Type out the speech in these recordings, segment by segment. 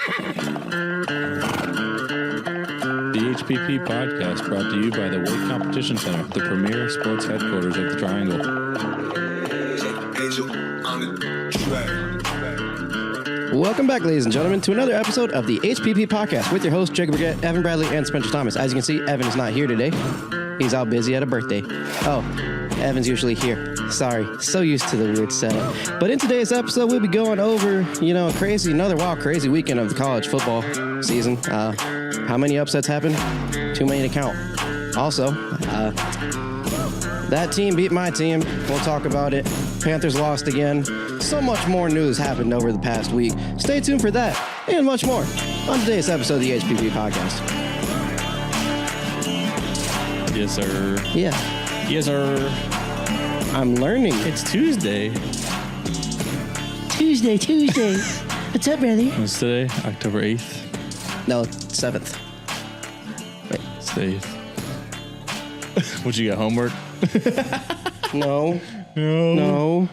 The HPP podcast brought to you by the Weight Competition Center, the premier sports headquarters of the Triangle. Welcome back, ladies and gentlemen, to another episode of the HPP podcast with your hosts, Jacob Burgett, Evan Bradley, and Spencer Thomas. As you can see, Evan is not here today. He's out busy at a birthday. Oh, Evan's usually here. Sorry, so used to the weird setup. But in today's episode, we'll be going over, another wild, crazy weekend of the college football season. How many upsets happened? Too many to count. Also, that team beat my team. We'll talk about it. Panthers lost again. So much more news happened over the past week. Stay tuned for that and much more on today's episode of the HPP podcast. Yes, sir. Yeah. Yes, sir. I'm learning. It's Tuesday. Tuesday. What's up, brother? What's today? October 8th? No, 7th. Wait. It's the 8th. What, you got homework? No. No.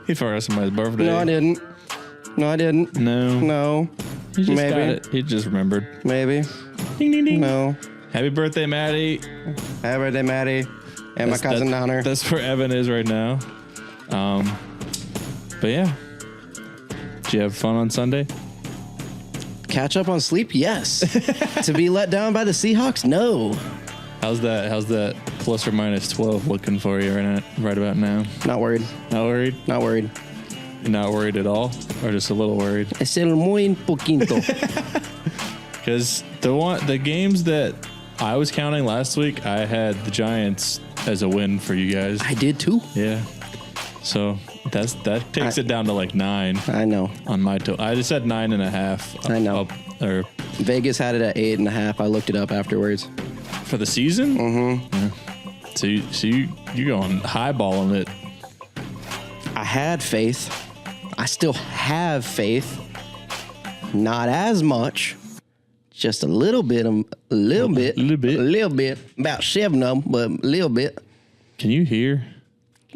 He forgot somebody's birthday. No, I didn't. No. He just Maybe. got it. He just remembered. Maybe. Ding, ding, ding. No. Happy birthday, Maddie. Happy birthday, Maddie. And my cousin down her. That's where Evan is right now. But yeah. Did you have fun on Sunday? Catch up on sleep? Yes. To be let down by the Seahawks? No. How's that plus or minus 12 looking for you right about now? Not worried. Not worried? Not worried. You're not worried at all? Or just a little worried? Es el muy poquito. Because the games that I was counting last week, I had the Giants as a win for you guys. I did too. Yeah. So that takes it down to like 9. I know. On my total. I just had 9.5. I know. Or Vegas had it at 8.5. I looked it up afterwards. for the season? Mm-hmm. Yeah. So you going highballing it. I had faith. I still have faith. Not as much. Just a little bit. About 7 of them, but a little bit. Can you hear?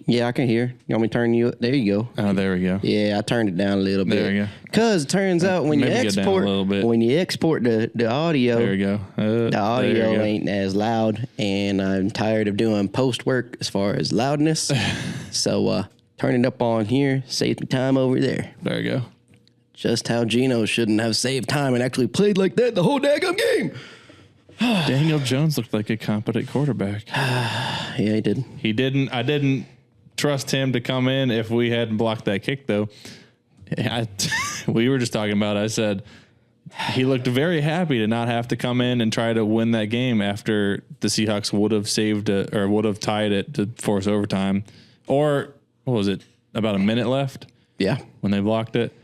Yeah, I can hear. You want me to turn you up? There you go. Oh, there we go. Yeah, I turned it down a little bit. There we go. Because it turns out when you export the audio, there we go. The audio ain't as loud, and I'm tired of doing post work as far as loudness. So turn it up on here, save me time over there. There we go. Just how Geno shouldn't have saved time and actually played like that the whole daggum game. Daniel Jones looked like a competent quarterback. Yeah, he did. He didn't. I didn't trust him to come in if we hadn't blocked that kick, though. We were just talking about it. I said he looked very happy to not have to come in and try to win that game after the Seahawks would have saved it or would have tied it to force overtime. Or what was it? About a minute left? Yeah. When they blocked it.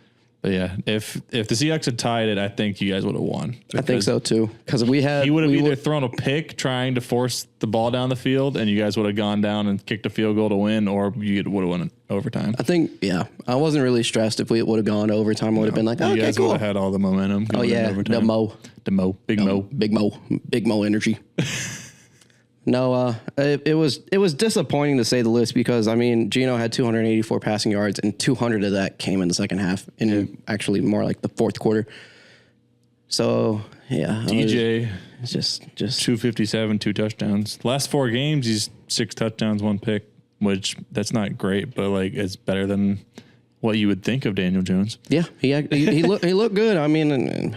But yeah, if the Seahawks had tied it, I think you guys would have won. I think so too. Because he would have either thrown a pick trying to force the ball down the field, and you guys would have gone down and kicked a field goal to win, or you would have won overtime. I think, yeah. I wasn't really stressed if we would have gone overtime. I would have been like, oh, you okay, guys cool. would have had all the momentum. Oh yeah, Big Mo. Energy. No, it was disappointing to say the least because, I mean, Geno had 284 passing yards and 200 of that came in the second half and actually more like the fourth quarter. So, yeah. DJ, it's just 257, 2 touchdowns. Last 4 games, he's 6 touchdowns, 1 pick, which that's not great, but like it's better than what you would think of Daniel Jones. Yeah, he looked good. I mean,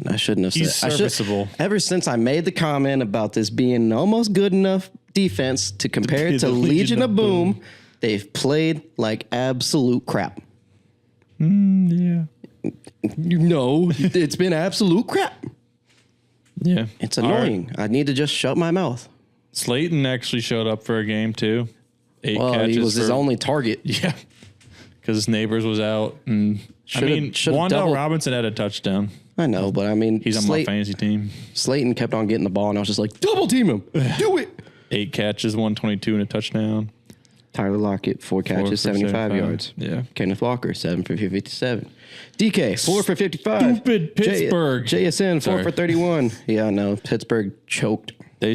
I shouldn't have said. He's serviceable. Ever since I made the comment about this being almost good enough defense to compare it to Legion of Boom, they've played like absolute crap. Yeah. No, it's been absolute crap. Yeah. It's annoying. Right. I need to just shut my mouth. Slayton actually showed up for a game too. 8 catches. He was his only target. Yeah. Because his neighbors was out. And Wan'Dale Robinson had a touchdown. I know, but I mean, he's on my fantasy team. Slayton kept on getting the ball, and I was just like, double team him. Do it. 8 catches, 122 and a touchdown. Tyler Lockett, 4 catches, 75 yards. Yeah. Kenneth Walker, 7 for 57. DK, 4 for 55. Stupid Pittsburgh. JSN, 4 for 31. Yeah, no, Pittsburgh choked. They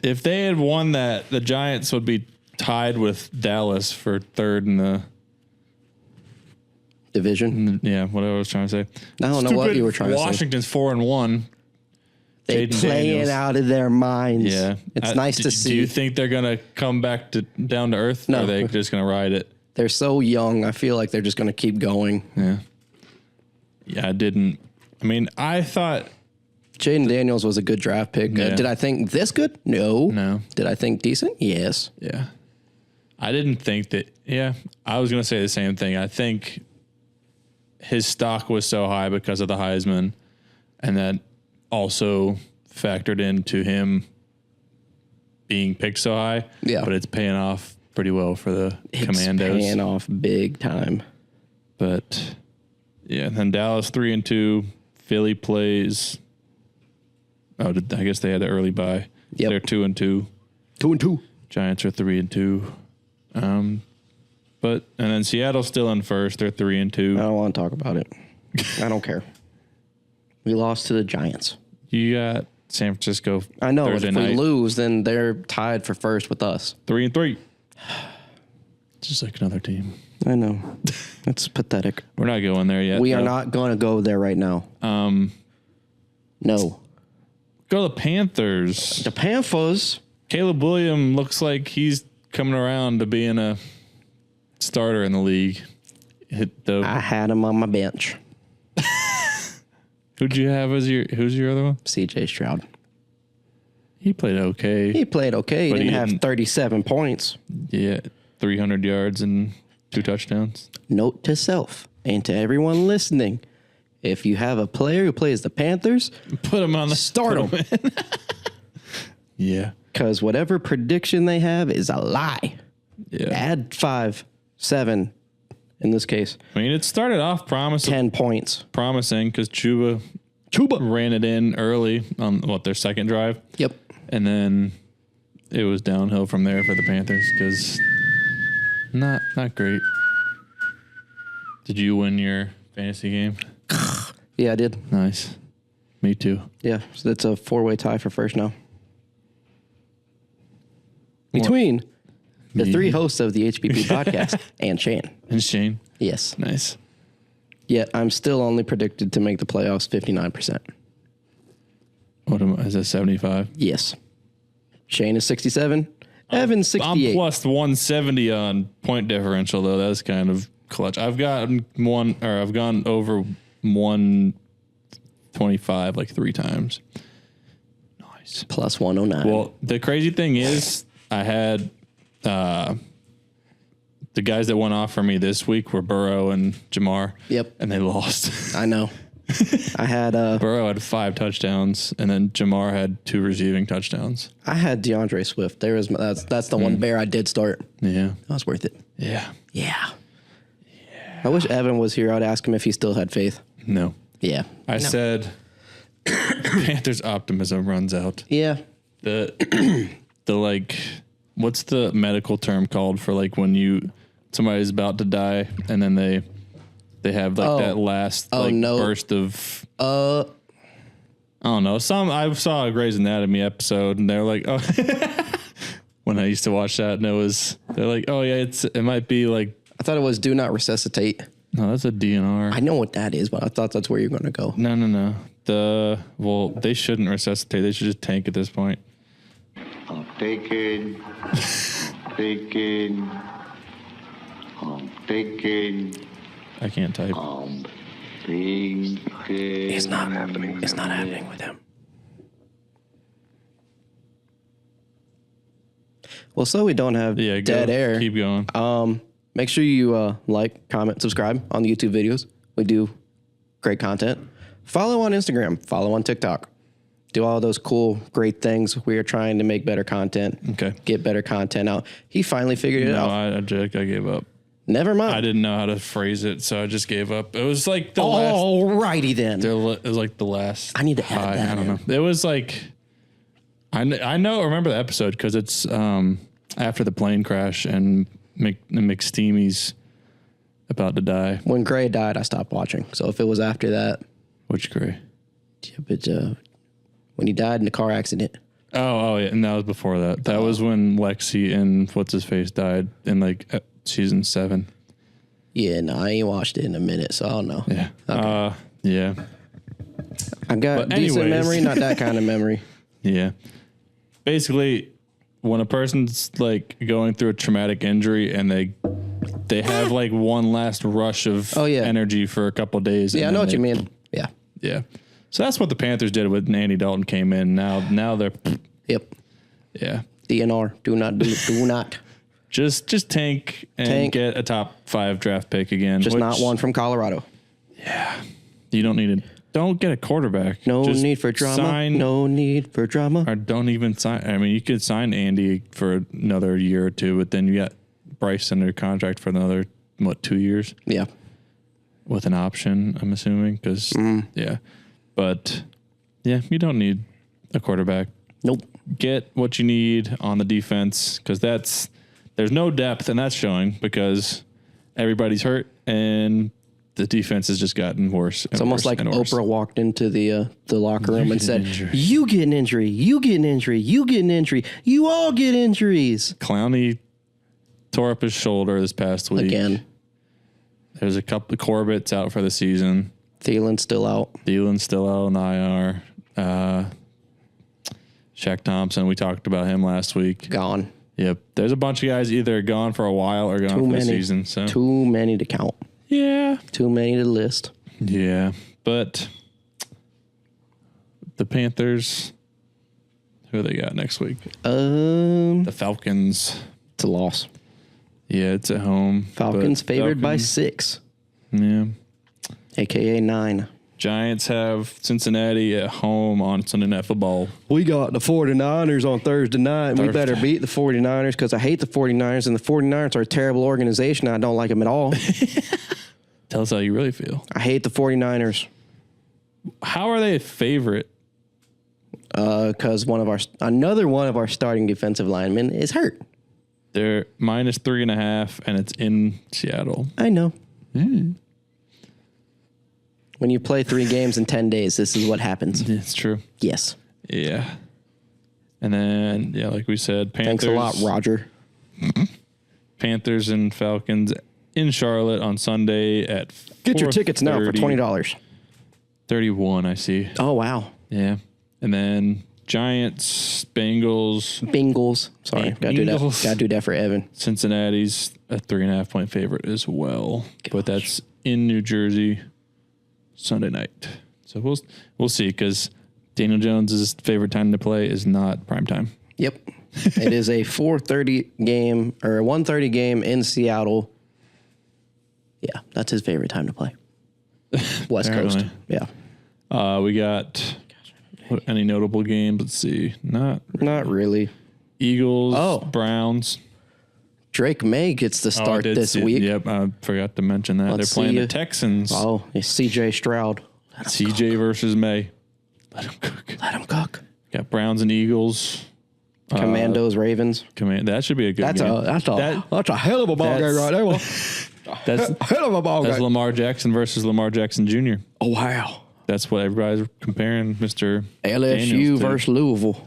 if they had won that, the Giants would be tied with Dallas for third in the division. Yeah, what I was trying to say. I don't know what you were trying to say. Washington's 4-1. They play it out of their minds. Yeah, it's nice to see. Do you think they're gonna come back to down to earth? No, or are they just gonna ride it? They're so young. I feel like they're just gonna keep going. Yeah. I thought Jaden Daniels was a good draft pick. Yeah. Did I think this good? No. Did I think decent? Yes. Yeah. I didn't think that. Yeah, I was gonna say the same thing. I think his stock was so high because of the Heisman, and that also factored into him being picked so high. Yeah. But it's paying off pretty well for the Commandos. It's paying off big time. But yeah, and then Dallas 3-2. Philly plays. I guess they had the early bye. Yep. They're 2-2. 2-2. Giants are 3-2. And then Seattle's still in first. They're 3-2. I don't want to talk about it. I don't care. We lost to the Giants. You got San Francisco. I know. Thursday if night. we lose, then they're tied for first with us. 3-3. Just like another team. I know. It's pathetic. We're not going there yet. We are not going to go there right now. No. Go the Panthers. The Panthers. Caleb Williams looks like he's coming around to being a starter in the league. I had him on my bench. Who'd you have as who's your other one? CJ Stroud. He played okay. He played okay. He didn't have 37 points. Yeah, 300 yards and 2 touchdowns. Note to self and to everyone listening, if you have a player who plays the Panthers, put him on the start him. Yeah. Because whatever prediction they have is a lie. Yeah. Add 5, 7 in this case. I mean, it started off promising. 10 points. Promising because Chuba ran it in early on their second drive. Yep. And then it was downhill from there for the Panthers because not great. Did you win your fantasy game? Yeah, I did. Nice. Me too. Yeah, so that's a 4-way tie for first now. Between the 3 hosts of the HPP podcast and Shane. And Shane. Yes. Nice. Yet I'm still only predicted to make the playoffs 59%. What am I? Is that 75? Yes. Shane is 67. Evan 68. I'm plus 170 on point differential though. That's kind of clutch. I've gone over 125 like 3 times. Nice. Plus 109. Well, the crazy thing is I had the guys that went off for me this week were Burrow and Jamar. Yep. And they lost. I know. I had Burrow had 5 touchdowns, and then Jamar had 2 receiving touchdowns. I had DeAndre Swift. That's the one bear I did start. Yeah. That was worth it. Yeah. Yeah. I wish Evan was here. I'd ask him if he still had faith. No. Yeah. I said Panthers optimism runs out. Yeah. The what's the medical term called for like when somebody's about to die and then they have like that last burst of I don't know. I saw a Grey's Anatomy episode and they're like, oh, when I used to watch that and they're like, oh yeah, it might be like, I thought it was do not resuscitate. no, that's a DNR. I know what that is, but I thought that's where you're going to go. No. They shouldn't resuscitate. They should just tank at this point. I'm thinking. I can't type. It's not happening. It's not happening with him. Well, so we don't have dead air. Keep going. Make sure you like, comment, subscribe on the YouTube videos. We do great content. Follow on Instagram. Follow on TikTok. Do all those cool, great things. We are trying to make better content. Okay. Get better content out. He finally figured it out. No, I gave up. Never mind. I didn't know how to phrase it, so I just gave up. It was like the Alrighty then. It was like the last. I need to add that. I don't know. It was like I remember the episode because it's after the plane crash and McSteamy's about to die. When Gray died, I stopped watching. So if it was after that, Which Gray? yeah, but when he died in the car accident, Oh, yeah. And that was before that. That was when Lexi and what's-his-face died in, like, season 7. Yeah, no, I ain't watched it in a minute, so I don't know. Yeah. Okay. Yeah. I got decent memory, not that kind of memory. Yeah. Basically, when a person's, like, going through a traumatic injury and they have, like, one last rush of energy for a couple of days. Yeah, I know what you mean. Yeah. Yeah. So that's what the Panthers did when Andy Dalton came in. Now they're... Yep. Yeah. DNR. Do not. Just tank and get a top 5 draft pick again. Just not one from Colorado. Yeah. You don't need it. Don't get a quarterback. No need for drama. No need for drama. Or don't even sign. I mean, you could sign Andy for another year or two, but then you got Bryce under contract for another, 2 years? Yeah. With an option, I'm assuming. Because, yeah. But, yeah, you don't need a quarterback. Nope. Get what you need on the defense, because there's no depth, and that's showing because everybody's hurt, and the defense has just gotten worse. It's almost like Oprah walked into the locker room and said, "You get an injury, you get an injury, you get an injury, you all get injuries." Clowney tore up his shoulder this past week. Again. There's a couple of Corbett's out for the season. Thielen's still out on the IR. Shaq Thompson, we talked about him last week. Gone. Yep. There's a bunch of guys either gone for a while or gone for the season. So too many to count. Yeah. Too many to list. Yeah. But the Panthers, who they got next week? The Falcons. It's a loss. Yeah, it's at home. Falcons favored by 6. Yeah. AKA 9. Giants have Cincinnati at home on Sunday Night Football. We got the 49ers on Thursday night. We better beat the 49ers because I hate the 49ers, and the 49ers are a terrible organization. I don't like them at all. Tell us how you really feel. I hate the 49ers. How are they a favorite? Because another one of our starting defensive linemen is hurt. They're -3.5, and it's in Seattle. I know. When you play 3 games in 10 days, this is what happens. It's true. Yes. Yeah. And then, yeah, like we said, Panthers. Thanks a lot, Roger. Panthers and Falcons in Charlotte on Sunday at 4:30. Get your tickets now for $20. 31, I see. Oh, wow. Yeah. And then Giants, Bengals. Sorry. Gotta do that for Evan. Cincinnati's a 3.5-point favorite as well. Gosh. But that's in New Jersey Sunday night. So we'll see, because Daniel Jones's favorite time to play is not prime time. Yep. It is a 4:30 game or a 1:30 game in Seattle. Yeah, that's his favorite time to play. West Coast. Yeah. We got any notable games? Let's see. Not really. Eagles, Browns. Drake May gets the start this week. Yep, I forgot to mention that. They're playing the Texans. Oh, it's CJ Stroud. CJ versus May. Let him cook. Got Browns and Eagles. Commandos, Ravens. That should be a good game. That's a hell of a ball game right there. That's a hell of a ball game. That's Lamar Jackson versus Lamar Jackson Jr. Oh, wow. That's what everybody's comparing Mr. LSU versus Louisville.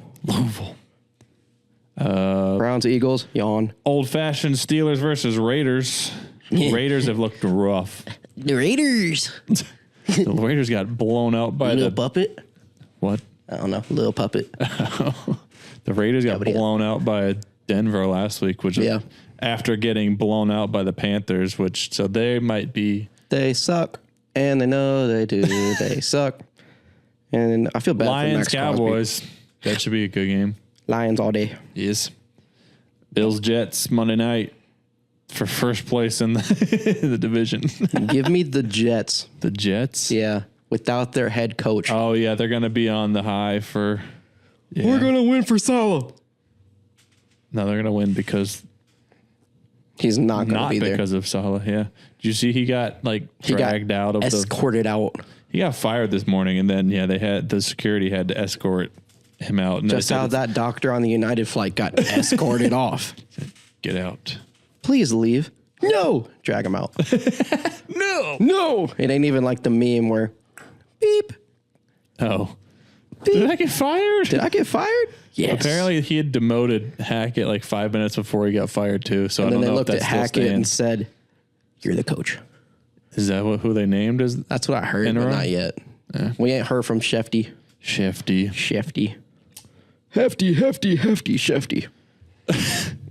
Browns, Eagles, yawn. Old-fashioned Steelers versus Raiders. Raiders have looked rough. The Raiders. The Raiders got blown out by Little Puppet? What? I don't know. Little Puppet. The Raiders got blown out by Denver last week, which is after getting blown out by the Panthers, so they might be... They suck, and they know they do. They suck. And I feel bad Lions, for Max Cowboys. Crosby. That should be a good game. Lions all day. Yes. Bills, Jets, Monday night for first place in the division. Give me the Jets. The Jets? Yeah, without their head coach. Oh, yeah, they're going to be on the high for... Yeah. We're going to win for Salah. No, they're going to win because... He's not going to be there. Not because of Salah, yeah. Did you see he got, dragged out of escorted out. He got fired this morning, and then, the security had to escort him out. And just how that doctor on the United flight got escorted off. Get out. Please leave. No. Drag him out. No. It ain't even like the meme where beep. Oh. Did I get fired? Did I get fired? Yes. Apparently, he had demoted Hackett like 5 minutes before he got fired too. So And I then don't they know looked if at that still Hackett and stands. said, "You're the coach." Is that who they named? That's what I heard, but Interim? not yet. We ain't heard from Shefty. Shifty. Hefty, Shefty.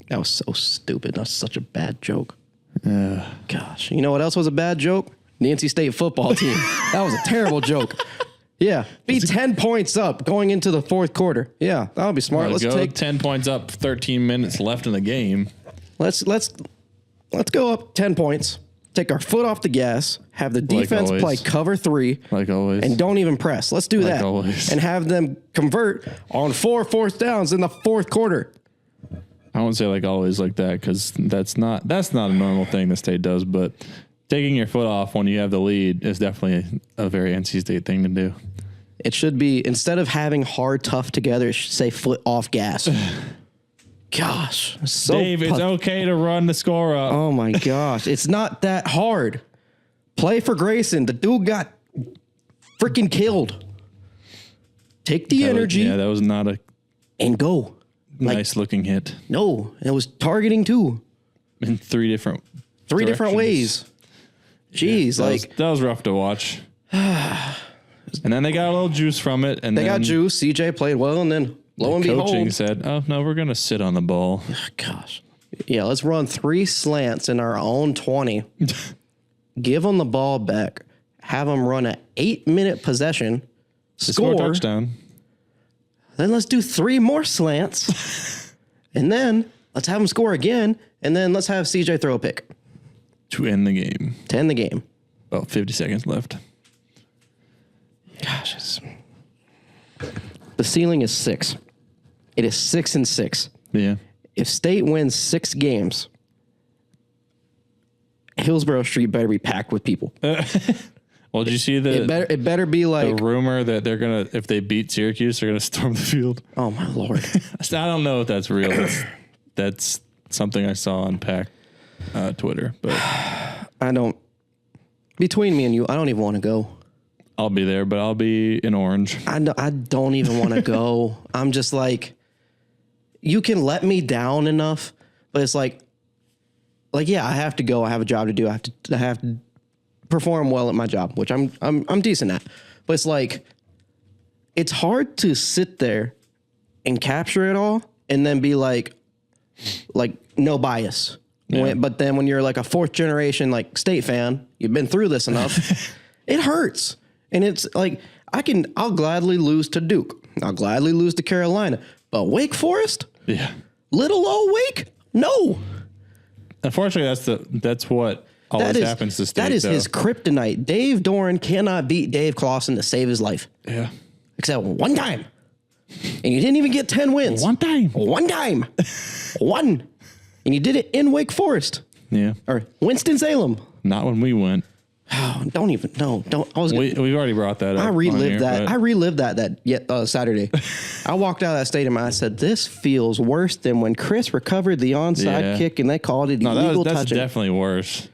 That was so stupid. That's such a bad joke. Gosh. You know what else was a bad joke? The NC State football team. That was a terrible joke. Yeah. Be 10 points up going into the fourth quarter. Yeah, that would be smart. Let's Go take 10 points up, 13 minutes left in the game. let's go up 10 points. Take our foot off the gas, have the defense always. play cover 3. Like always. And don't even press. Let's do that. always. And have them convert on 4 fourth downs in the fourth quarter. I won't say like always like that because that's not a normal thing the State does. But taking your foot off when you have the lead is definitely a very NC State thing to do. It should be, instead of having hard, tough together, it should say foot off gas. Gosh. So Dave, it's okay to run the score up. Oh my gosh. It's not that hard. Play for Grayson. The dude got freaking killed. Take the energy That was not a and go. nice looking hit No, it was targeting too. in three different Ways. Jeez, that was rough to watch. And then they got a little juice from it, and they then got juice. CJ played well, and then lo and coaching behold, said, "Oh no, we're gonna sit on the ball." gosh, yeah, let's run 3 slants in our own 20. Give them the ball back. Have them run an 8-minute possession. Score a touchdown. Then let's do 3 more slants, and then let's have them score again, and then let's have CJ throw a pick To end the game. to end the game. About 50 seconds left. Gosh, the ceiling is 6. It is 6-6. Yeah. If State wins 6 games, Hillsborough Street better be packed with people. Well, did you see It better be like, the rumor that they're gonna, if they beat Syracuse, they're gonna storm the field? oh my Lord. I don't know if that's real. That's something I saw on Pack Twitter, but I don't, between me and you, I don't even want to go. I'll be there. But I'll be in orange. I don't even want to go. I'm just like, you can let me down enough, but it's like, yeah, I have to go. I have a job to do. I have to perform well at my job, which I'm decent at. But it's like, it's hard to sit there and capture it all and then be like no bias. Yeah. But then when you're like a 4th generation like State fan, you've been through this enough, it hurts. And it's like, I'll gladly lose to Duke. I'll gladly lose to Carolina. But Wake Forest? Yeah. Little old Wake? No. Unfortunately, that's what always happens to State. That is though. his kryptonite. Dave Doran cannot beat Dave Clawson to save his life. Yeah. Except one time. And you didn't even get 10 wins. One time. One time. One. And you did it in Wake Forest. Yeah. Or Winston-Salem. Not when we went. Oh, don't even. No, don't. I was. We've already brought that up. I relived that. I But relived that Saturday. I walked out of that stadium and I said, "This feels worse than when Chris recovered the onside kick and they called it illegal that's touching." definitely worse.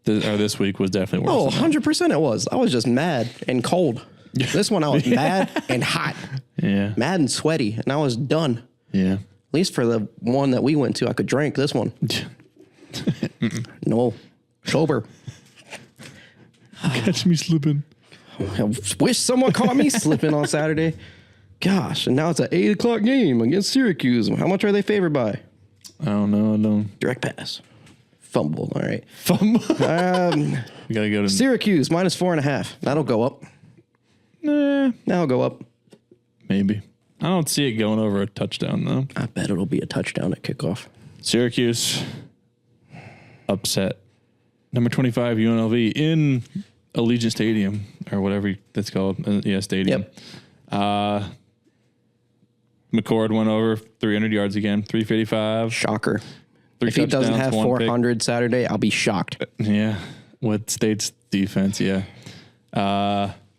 This week was definitely worse. Oh, 100% it was. I was just mad and cold. This one I was mad and hot, Yeah. mad and sweaty, and I was done. Yeah. At least for the one that we went to, I could drink. This one, no, sober. Catch me slipping. I wish someone caught me slipping on Saturday. Gosh, and now it's an 8:00 game against Syracuse. How much are they favored by? I don't know. Direct pass. Fumble. All right. Fumble. We gotta go to Syracuse -4.5. That'll go up. That'll go up. Maybe. I don't see it going over a touchdown though. I bet it'll be a touchdown at kickoff. Syracuse upset number 25 UNLV in Allegiant Stadium or whatever that's called. Stadium. Yep. McCord went over 300 yards again, 355. Shocker. 3 If he doesn't touchdowns, have 1 pick. 400 Saturday, I'll be shocked. Yeah, with State's defense, yeah.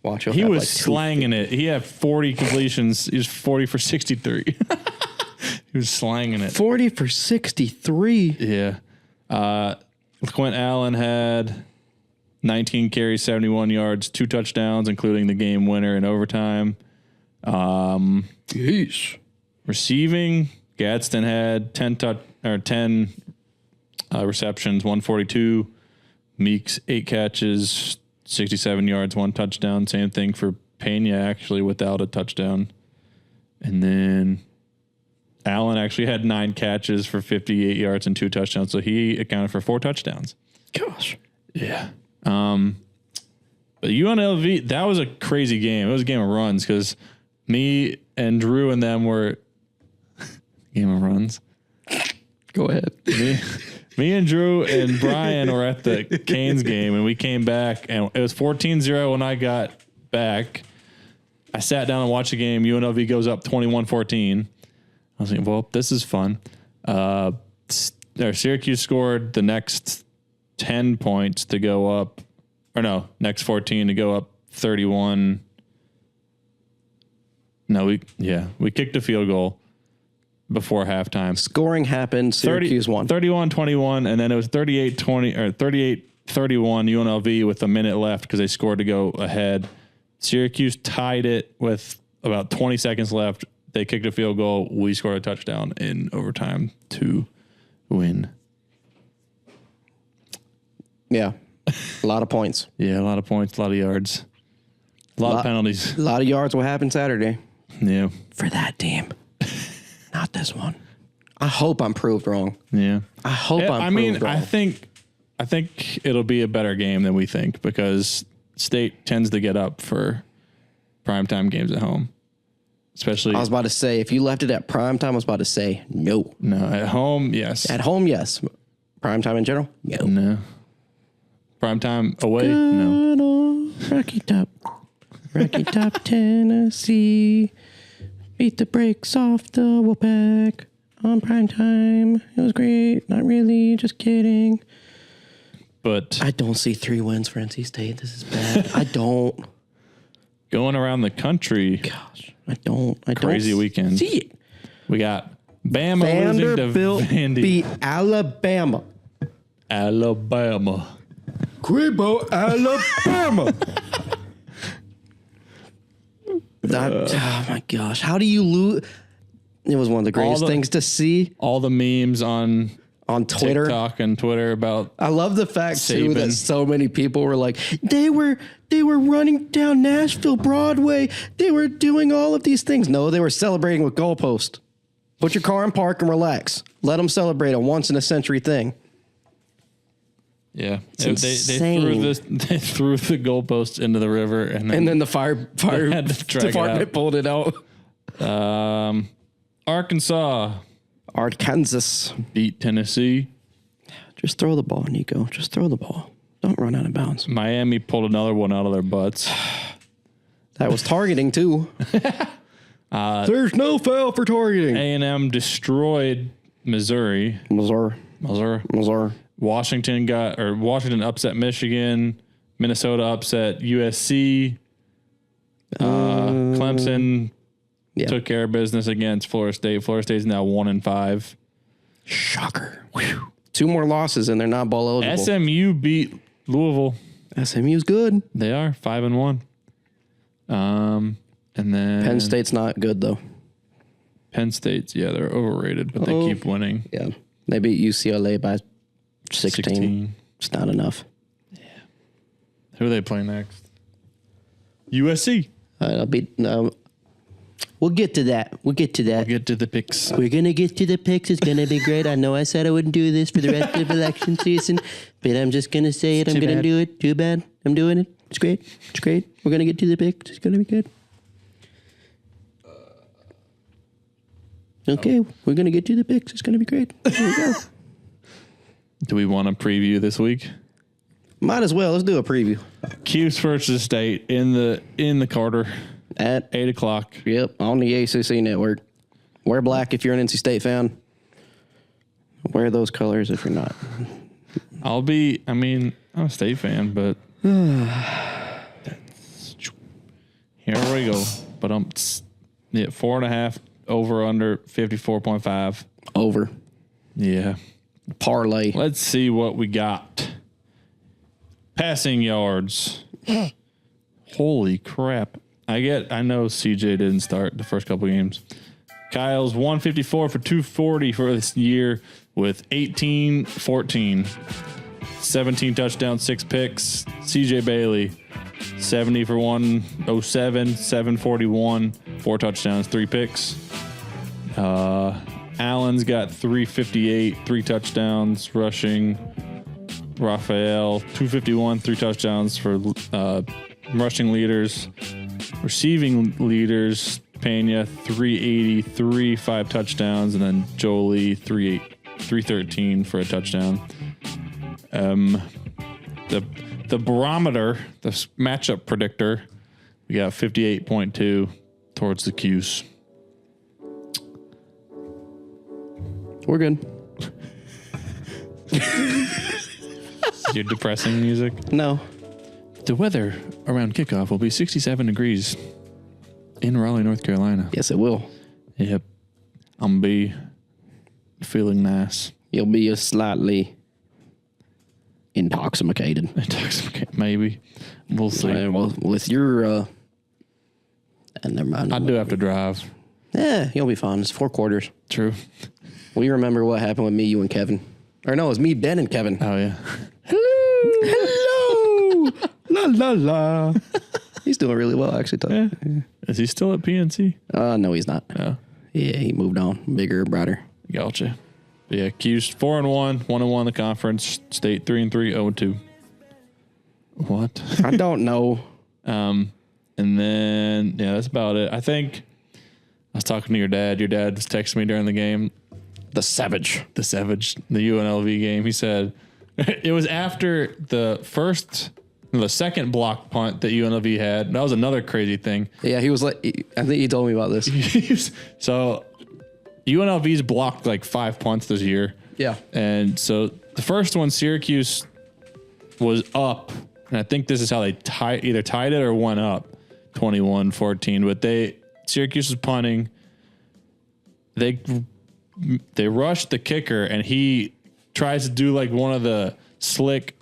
Watch. He was slanging it. He had 40 completions. He was 40 for 63. He was slanging it. 40 for 63. Yeah. Quint Allen had 19 carries, 71 yards, 2 touchdowns, including the game winner in overtime. Yeesh. Receiving, Gadsden had 10 receptions, 142. Meeks 8 catches, 67 yards, 1 touchdown. Same thing for Pena, actually, without a touchdown. And then Allen actually had 9 catches for 58 yards and 2 touchdowns. So he accounted for 4 touchdowns. Gosh. Yeah. But UNLV, that was a crazy game. It was a game of runs because me and Drew and them were game of runs. Go ahead. Me and Drew and Brian were at the Canes game, and we came back, and it was 14-0 when I got back. I sat down and watched the game. UNLV goes up 21-14. I was like, well, this is fun. Syracuse scored the next 10 points to go up, or no, next 14 to go up 31. No, we kicked a field goal before halftime. Scoring happened. Syracuse won. 31-21, and then it was 38-20 or 38-31 UNLV with a minute left because they scored to go ahead. Syracuse tied it with about 20 seconds left. They kicked a field goal. We scored a touchdown in overtime to win. Yeah. A lot of points. Yeah, a lot of points, a lot of yards. A lot of penalties. A lot of yards will happen Saturday. Yeah. For that team. Not this one. I hope I'm proved wrong. Yeah. I hope I'm proved wrong. I think it'll be a better game than we think because State tends to get up for primetime games at home. Especially, I was about to say, if you left it at primetime, I was about to say no. No, at home, yes. At home, yes. Primetime in general, no. No. Primetime away, no. Rocky Top, Tennessee. Beat the brakes off the Wolfpack on primetime. It was great. Not really, just kidding. But I don't see 3 wins for NC State. This is bad. I don't. Going around the country. Gosh, I don't. Crazy weekend. See it. We got Bama losing to Vandy. Beat Alabama. Grebo, Alabama. Oh my gosh. How do you lose? It was one of the greatest things to see. All the memes on Twitter. TikTok and Twitter about I love the fact too that Saban. so many people were like, they were running down Nashville Broadway. They were doing all of these things. No, they were celebrating with goalpost. Put your car in park and relax. Let them celebrate a once in a century thing. Yeah, It's they threw the goalpost into the river, and then the fire had to drag it department out. pulled it out. Arkansas beat Tennessee. Just throw the ball, Nico. Just throw the ball. Don't run out of bounds. Miami pulled another one out of their butts. That was targeting too. There's no foul for targeting. A&M destroyed Missouri. Missouri. Washington upset Michigan. Minnesota upset USC. Clemson took care of business against Florida State. Florida State's now 1-5. Shocker. Whew. 2 more losses and they're not bowl eligible. SMU beat Louisville. SMU's good. They are 5-1. And then Penn State's not good though. Penn State's they're overrated, but they keep winning. Yeah, they beat UCLA by 16. It's not enough. Yeah. Who are they playing next? USC. We'll get to that. We'll get to the picks. We're going to get to the picks. It's going to be great. I know I said I wouldn't do this for the rest of election season, but I'm just going to say it. I'm going to do it. Too bad. I'm doing it. It's great. It's great. We're going to get to the picks. It's going to be good. Okay, we're going to get to the picks. It's going to be great. Here we go. Do we want to preview this week? Might as well. Let's do a preview. Cuse versus State in the Carter At 8:00. Yep, on the ACC network. Wear black if you're an NC State fan. Wear those colors if you're not. I'm a State fan, but here we go. But 4.5 over under 54.5. Over. Yeah. Parlay. Let's see what we got. Passing yards. Holy crap. I know CJ didn't start the first couple games. Kyle's 154 for 240 for this year with 18-14. 17 touchdowns, 6 picks. CJ Bailey, 70 for 107, 741, 4 touchdowns, 3 picks. Allen's got 358, 3 touchdowns, rushing. Raphael, 251, 3 touchdowns for rushing leaders. Receiving leaders, Pena, 383, 5 touchdowns, and then Jolie, 313 for a touchdown. The barometer, the matchup predictor, we got 58.2 towards the Cuse. We're good. Your depressing music? No. The weather around kickoff will be 67 degrees in Raleigh, North Carolina. Yes, it will. Yep. I'm going to be feeling nice. You'll be slightly intoxicated. Maybe. We'll see. Well, with your... and never mind. I do have to drive. Yeah, you'll be fine. It's 4 quarters. True. We remember what happened with me, you, and Kevin. Or no, it was me, Ben, and Kevin. Oh, yeah. Hello! La, la, la. He's doing really well, actually. Yeah. Is he still at PNC? No, he's not. Oh. Yeah, he moved on. Bigger, brighter. Gotcha. Yeah, Cuse 4-1, 1-1 in the conference. State 3-3, 0-2. What? I don't know. And then, yeah, that's about it. I think I was talking to your dad. Your dad was texting me during the game. The Savage. The UNLV game. He said it was after the second block punt that UNLV had. That was another crazy thing. Yeah, he was like, I think he told me about this. So UNLV's blocked like 5 punts this year. Yeah. And so the first one, Syracuse was up. And I think this is how they either tied it or went up 21-14. But Syracuse was punting. They rushed the kicker, and he tries to do like one of the slick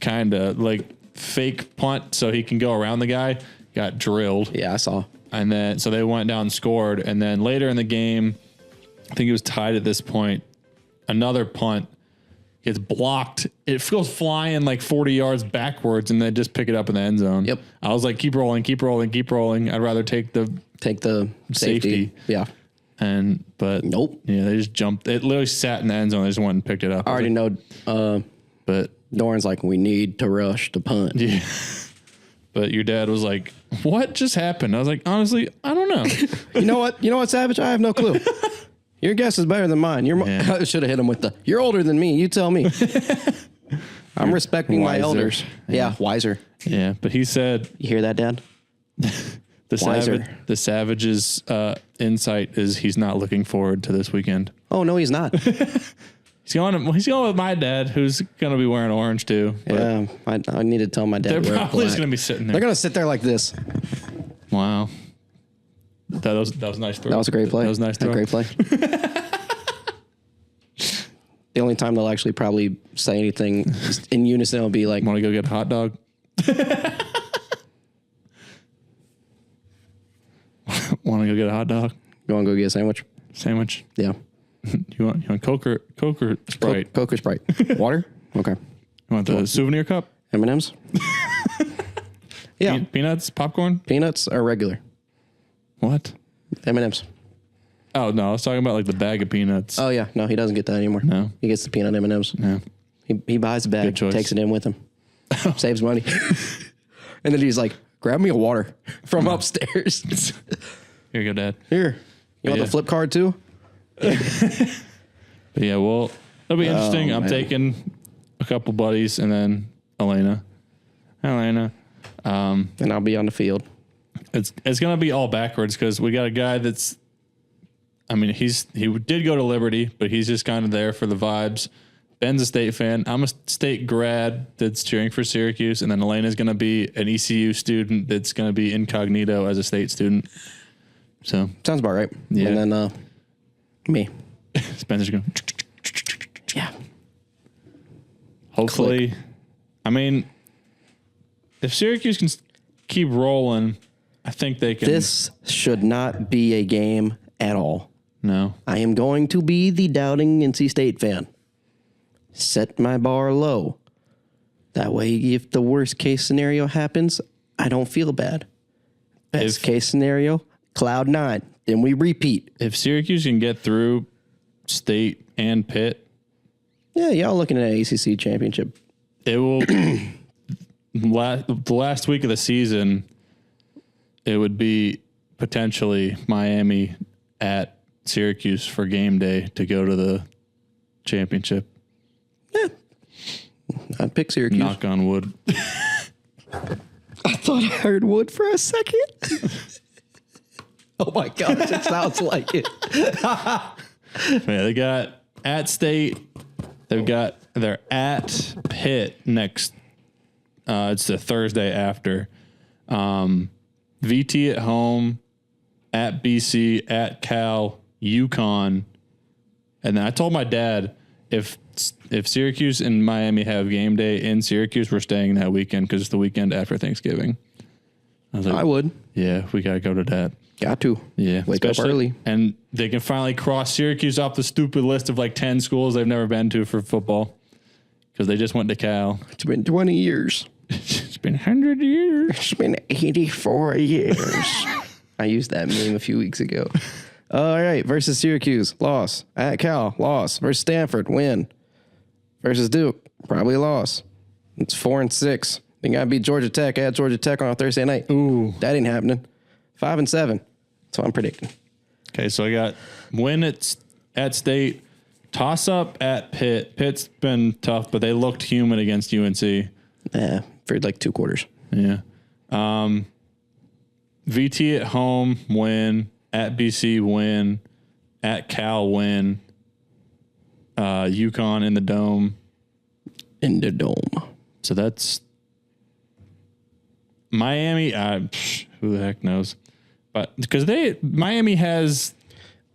kind of like fake punt so he can go around the guy. Got drilled. Yeah, I saw. And then so they went down and scored. And then later in the game, I think it was tied at this point. Another punt gets blocked. It goes flying like 40 yards backwards, and they just pick it up in the end zone. Yep. I was like, keep rolling, keep rolling, keep rolling. I'd rather take the safety. Yeah. But nope. Yeah, they just jumped. It literally sat in the end zone. They just went and picked it up. I already know. But Doran's like, we need to rush the punt. Yeah. But your dad was like, what just happened? I was like, honestly, I don't know. You know what, Savage? I have no clue. Your guess is better than mine. I should have hit him with you're older than me. You tell me. I'm respecting my elders. Yeah, wiser. Yeah, but he said. You hear that, Dad? The Savage's insight is he's not looking forward to this weekend. Oh, no, he's not. He's going with my dad, who's going to be wearing orange too. Yeah, I need to tell my dad. They're probably just going to be sitting there. They're going to sit there like this. Wow. That was a nice throw. That was a great play. That was a nice throw. A great play. The only time they'll actually probably say anything in unison will be like, want to go get a hot dog? Want to go get a hot dog? You want to go get a sandwich? Sandwich? Yeah. You want Coke or Sprite? Coke or Sprite. Water? Okay. You want the souvenir cup? M&M's? Yeah. Peanuts? Popcorn? Peanuts are regular. What? M&M's. Oh, no. I was talking about like the bag of peanuts. Oh, yeah. No, he doesn't get that anymore. No. He gets the peanut M&Mms. No. He buys a bag, Good choice. takes it in with him. Saves money. And then he's like, grab me a water from upstairs. Here you go, Dad. Here. You want the flip card too? But yeah, well, it'll be interesting. I'm taking a couple buddies and then Elena. And I'll be on the field. It's going to be all backwards because we got a guy that's, I mean, he did go to Liberty, but he's just kind of there for the vibes. Ben's a State fan. I'm a State grad that's cheering for Syracuse. And then Elena's going to be an ECU student that's going to be incognito as a State student. So sounds about right. Yeah. And then me. Spencer's going. Yeah. Hopefully. Click. I mean, if Syracuse can keep rolling, I think they can. This should not be a game at all. No. I am going to be the doubting NC State fan. Set my bar low. That way, if the worst case scenario happens, I don't feel bad. Best case scenario, cloud 9. Then we repeat. If Syracuse can get through State and Pitt, Yeah, y'all looking at an ACC championship. it will. The last week of the season, it would be potentially Miami at Syracuse for game day to go to the championship. I'd pick Syracuse. Knock on wood. I thought I heard wood for a second. Oh my gosh, it sounds like it. Yeah, they got at State. They're at Pitt next. It's the Thursday after. VT at home, at BC, at Cal, UConn, and then I told my dad if Syracuse and Miami have game day in Syracuse, we're staying that weekend because it's the weekend after Thanksgiving. I was like, I would. Yeah, we gotta go to that. Got to. Yeah, Wake up early. and they can finally cross Syracuse off the stupid list of like 10 schools they've never been to for football because they just went to Cal. It's been 20 years. It's been 100 years. It's been 84 years. I used that meme a few weeks ago. All right. Versus Syracuse, loss. At Cal, loss. Versus Stanford, win. Versus Duke, probably loss. It's 4-6. They got to beat Georgia Tech at Georgia Tech on a Thursday night. Ooh. That ain't happening. 5-7. That's what I'm predicting. Okay, so I got win at State, toss up at Pitt. Pitt's been tough, but they looked human against UNC. Yeah, for like 2 quarters. Yeah. VT at home, win. At BC, win. At Cal, win. UConn in the Dome. In the Dome. So that's Miami. Who the heck knows? But because Miami has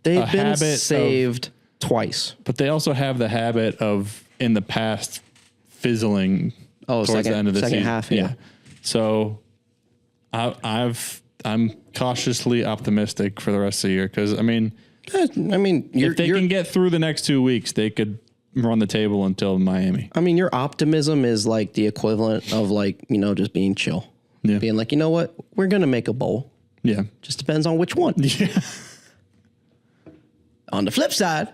They've been habit saved twice. but they also have the habit of in the past fizzling towards the end of the second season. half, yeah. So I'm cautiously optimistic for the rest of the year because I mean, I mean, if they can get through the next 2 weeks, they could run the table until Miami. I mean, your optimism is like the equivalent of like, just being chill. Yeah. Being like, you know what? We're going to make a bowl. Yeah. Just depends on which one. Yeah. On the flip side,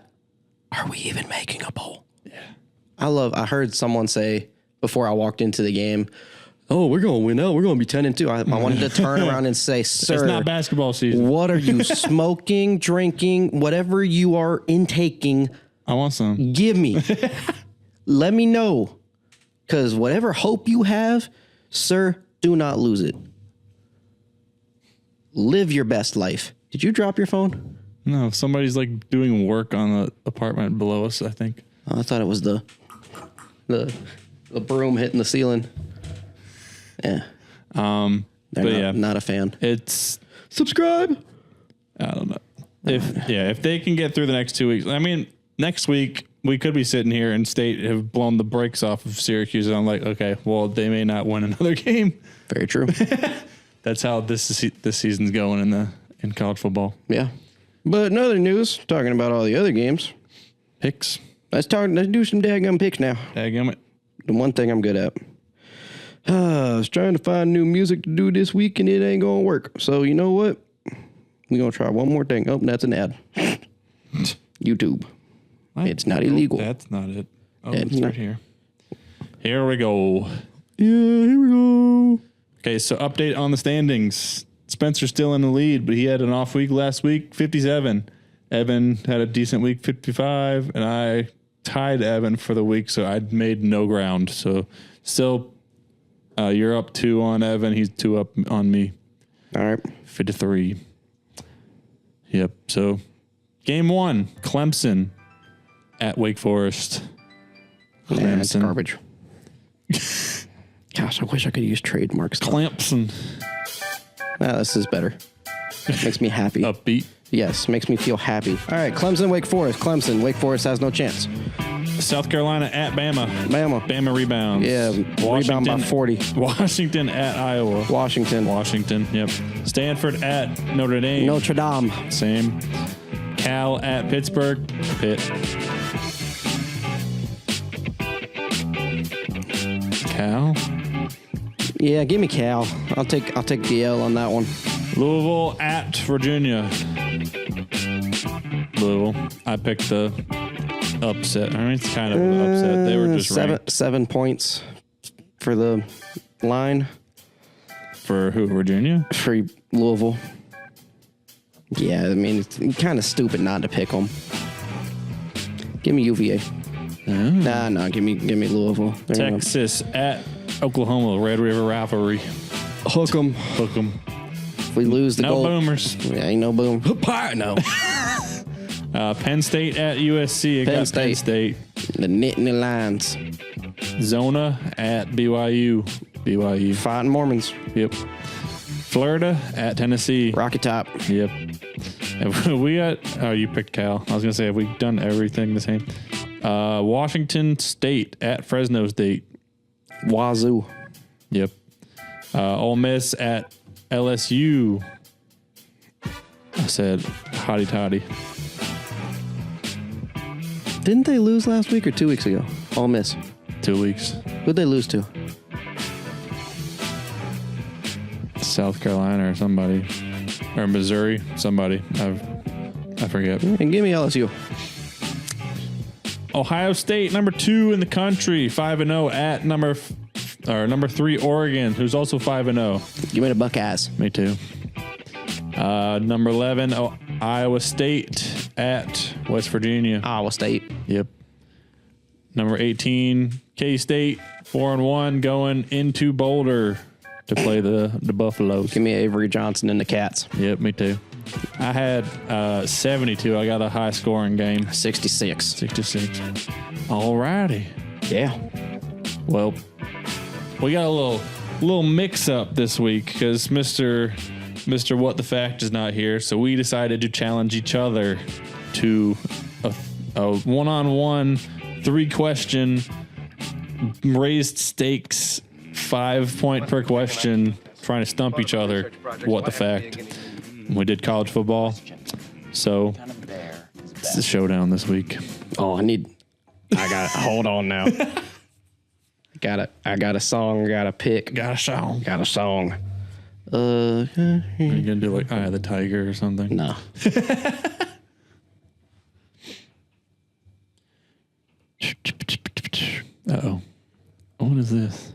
are we even making a bowl? Yeah. I heard someone say before I walked into the game, oh, we're going to win out. We're going to be 10-2. I wanted to turn around and say, sir, It's not basketball season. what are you smoking, drinking, whatever you are intaking? I want some. Give me. Let me know. Because whatever hope you have, sir, do not lose it. Live your best life. Did you drop your phone? No, somebody's like doing work on the apartment below us, I think. Oh, I thought it was the broom hitting the ceiling. Yeah. They're not a fan. It's Subscribe. I don't know. If they can get through the next 2 weeks. I mean, next week we could be sitting here and State have blown the brakes off of Syracuse and I'm like, okay, well, they may not win another game. Very true. That's how this season's going in college football. Yeah. But in other news, talking about all the other games, Picks. let's do some daggum picks now. Daggum it. The one thing I'm good at. I was trying to find new music to do this week and it ain't gonna work. So you know what? We're gonna try one more thing. Oh, that's an ad. YouTube. What? It's not illegal. That's not it. Oh, It's it's not. right here. Here we go. Yeah, here we go. Okay, so update on the standings. Spencer's still in the lead, but he had an off week last week, 57. Evan had a decent week, 55, and I tied Evan for the week, so I made no ground. So still, you're up 2 on Evan. He's 2 up on me. All right. 53. Yep. So game 1, Clemson at Wake Forest. Yeah, it's garbage. Gosh, I wish I could use trademarks. Clemson. Nah, this is better. Makes me happy. Upbeat. Yes, makes me feel happy. All right, Clemson, Wake Forest. Clemson, Wake Forest has no chance. South Carolina at Bama. Bama rebounds. Yeah, rebound by 40. Washington at Iowa. Washington. Yep. Stanford at Notre Dame. Notre Dame. Same. Cal at Pittsburgh. Pitt. Cal. Yeah, give me Cal. I'll take the L on that one. Louisville at Virginia. Louisville. I picked the upset. I mean, it's kind of an upset. They were just ranked. 7 points for the line. For who? Virginia? For Louisville. Yeah, I mean, it's kind of stupid not to pick them. Give me UVA. Nah, give me Louisville. Texas at Oklahoma. Red River rivalry. Hook 'em. If we lose the goal. No boomers. Yeah, ain't no boom. No. Penn State at USC. Penn State. The Nittany Lions. Zona at BYU. Fighting Mormons. Yep. Florida at Tennessee. Rocky Top. Yep. We got. Oh, you picked Cal. I was gonna say, have we done everything the same? Washington State at Fresno State. Wazoo. Yep. Ole Miss at LSU. I said hotty toddy. Didn't they lose last week or 2 weeks ago? Ole Miss. 2 weeks. Who'd they lose to? South Carolina or somebody. Or Missouri. Somebody. I forget. And give me LSU. Ohio State, number 2 in the country, 5-0 at number 3 Oregon, who's also 5-0. Give me the Buckeyes. Me too. Number 11, Iowa State at West Virginia. Iowa State. Yep. Number 18, K-State, 4-1, going into Boulder to play the Buffaloes. Give me Avery Johnson and the Cats. Yep, me too. I had 72. I got a high scoring game. 66. All righty. Yeah. Well, we got a little mix up this week because Mr. What the Fact is not here. So we decided to challenge each other to a one-on-one 3-question raised stakes 5-point per question trying to stump each other. What the fact. We did college football, so it's the showdown this week. Oh, I got hold on now. I got a song, got a pick. Got a song. Are you gonna do like Eye of the Tiger or something? No. Uh-oh. What is this?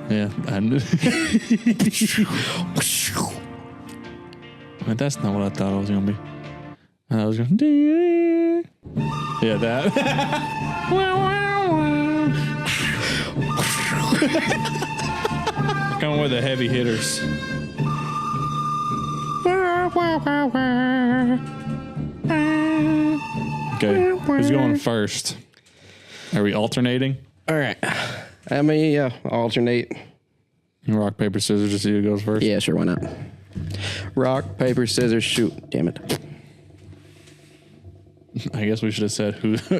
Yeah, but that's not what I thought it was gonna be. I was going to yeah, that. Coming with the heavy hitters. Okay, who's going first? Are we alternating? All right. I mean, alternate. Rock, paper, scissors to see who goes first? Yeah, sure, why not? Rock, paper, scissors, shoot. Damn it. I guess we should have said who's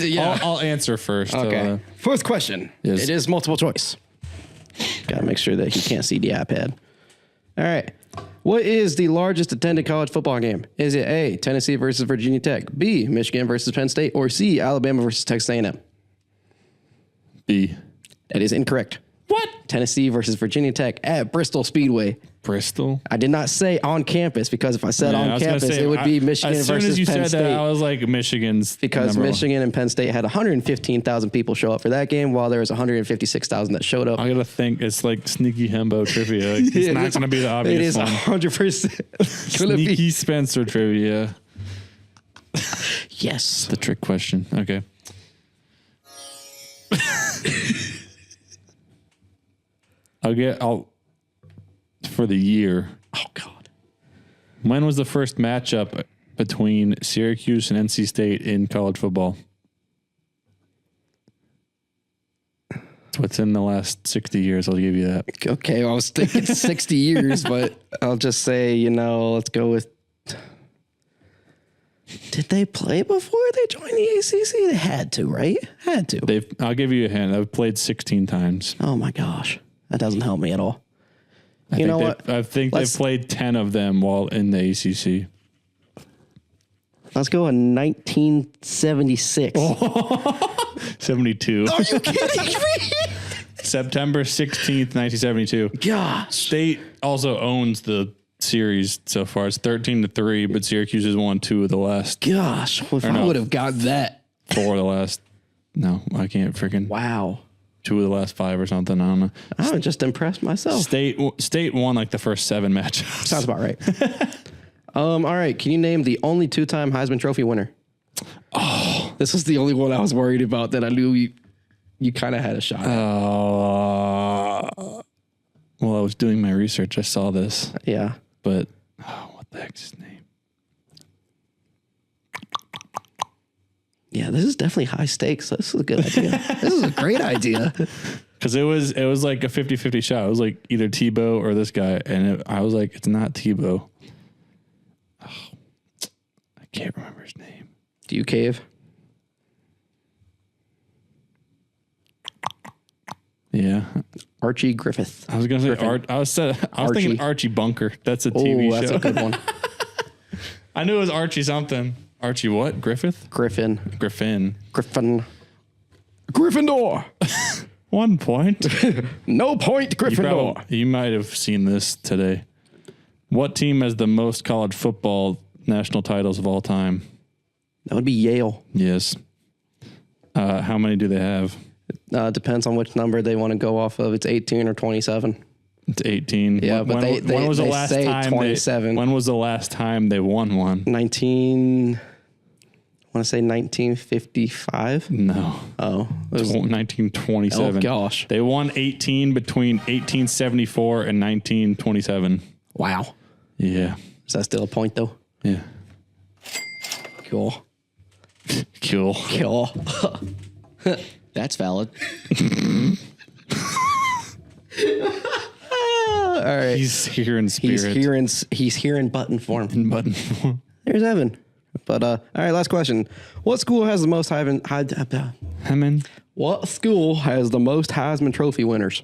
yeah. I'll answer first. Okay. First question. Yes. It is multiple choice. Got to make sure that he can't see the iPad. All right. What is the largest attended college football game? Is it A, Tennessee versus Virginia Tech, B, Michigan versus Penn State, or C, Alabama versus Texas A&M? B. That is incorrect. What? Tennessee versus Virginia Tech at Bristol Speedway. Bristol? I did not say on campus because if I said on campus, it would be Michigan versus Penn State. As soon as you said that, I was like, Michigan's because Michigan and Penn State had 115,000 people show up for that game, while there was 156,000 that showed up. I gotta think it's like sneaky Hembo trivia. It's not gonna be the obvious one. It is 100%. Sneaky Spencer trivia. Yes. The trick question. Okay. I'll for the year. Oh God. When was the first matchup between Syracuse and NC State in college football? Within the last 60 years, I'll give you that. Okay, I was thinking 60 years, but I'll just say, let's go with... Did they play before they joined the ACC? They had to, right? Had to. I'll give you a hint. They've played 16 times. Oh, my gosh. That doesn't help me at all. I think they've played 10 of them while in the ACC. Let's go in 1976. 72. Are you kidding me? September 16th, 1972. Gosh. State also owns the series so far. It's 13-3, but Syracuse has won 2 of the last. Gosh. If I would have got that. 4 of the last. No, I can't freaking. Wow. 2 of the last 5 or something. I don't know. I'm just impressed myself. State won like the first 7 matchups. Sounds about right. All right. Can you name the only 2-time Heisman Trophy winner? Oh, this was the only one I was worried about that I knew you kind of had a shot at. Well, I was doing my research. I saw this. Yeah. But, what the heck's his name? Yeah, this is definitely high stakes. This is a good idea. This is a great idea. Because it was like a 50-50 shot. It was like either Tebow or this guy. And I was like, it's not Tebow. Oh, I can't remember his name. Do you cave? Yeah. Archie Griffith. I was going to say I was thinking Archie Bunker. That's a TV show. That's a good one. I knew it was Archie something. Archie what? Griffith? Griffin. Gryffindor. 1 point. No point, Gryffindor. You might have seen this today. What team has the most college football national titles of all time? That would be Yale. Yes. How many do they have? Depends on which number they want to go off of. It's 18 or 27. It's 18. Yeah, but when was the last time 27. When was the last time they won one? I want to say 1955. No. Oh. It was 1927. Oh, gosh. They won 18 between 1874 and 1927. Wow. Yeah. Is that still a point, though? Yeah. Cool. That's valid. All right. He's here in spirit. He's here in button form. In button form. There's Evan. But all right, last question. What school has the most What school has the most Heisman Trophy winners?